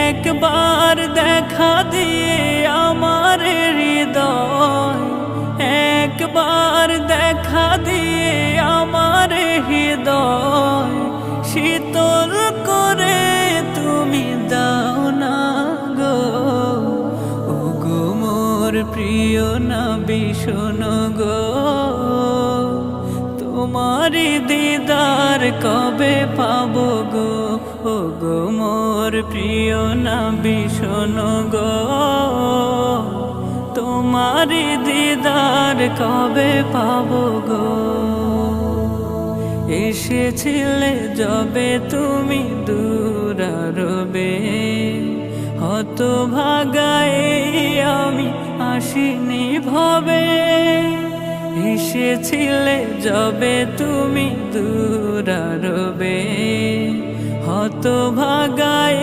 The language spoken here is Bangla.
একবার দেখা দিয়ে আমার হৃদয়, একবার দেখা দিয়ে আমার হৃদয় শীতল করে তুমি দাও না গো। ওগো মোর প্রিয় নবী শোনো গো, তোমারি দিদার কবে পাবো গো। ওগো মোর প্রিয় নবী শোনো গো, তোমারি দিদার কবে পাবো গো। এসেছিলে যবে তুমি দূরারবে, হতভাগায় আমি আসিনি ভবে। এসেছিলে যবে তুমি দূরারবে, হতভাগায়